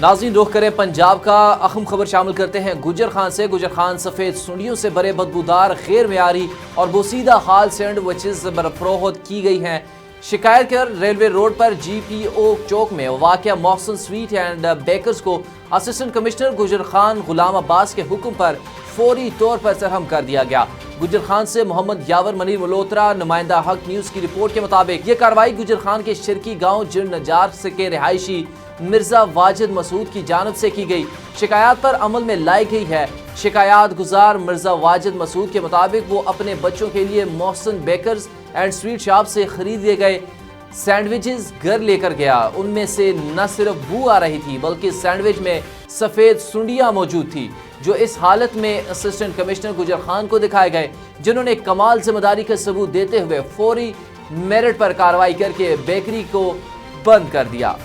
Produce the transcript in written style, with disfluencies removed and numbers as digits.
नाज़रीन, रुख करें पंजाब का। अहम खबर शामिल करते हैं गुजर खान से। गुजर खान सफ़ेद सुंडियों से भरे बदबूदार, गैर मेयारी और बोसीदा हाल सैंडविचेस बरफरोख्त की गई हैं। शिकायत कर रेलवे रोड पर GPO चौक में वाक़या मोहसिन स्वीट एंड बेकर्स को असिस्टेंट कमिश्नर गुजर खान गुलाम अब्बास के हुक्म पर फौरी तौर पर सरहम कर दिया गया। गुजर खान से मोहम्मद यावर मनीर मल्होत्रा, नुमाइंदा हक न्यूज़ की रिपोर्ट के मुताबिक ये कार्रवाई गुजर खान के शिरकी गाँव जिन नजार के रिहायशी मिर्जा वाजिद मसूद की जानब से की गई। शिकायत पर अमल में लाई गई है। शिकायत गुजार मिर्जा वाजिद मसूद के मुताबिक वो अपने बच्चों के लिए Mohsin bakers and sweet shop से खरीदे गए सैंडविचेस घर लेकर गया। उनमें से न सिर्फ बू आ रही थी बल्कि सैंडविच में सफ़ेद सुंडियाँ मौजूद थी, जो इस हालत में असिस्टेंट कमिश्नर गुजर खान को दिखाए गए, जिन्होंने कमाल जिम्मेदारी का सबूत देते हुए फौरी मेरिट पर कार्रवाई करके बेकरी को बंद कर दिया।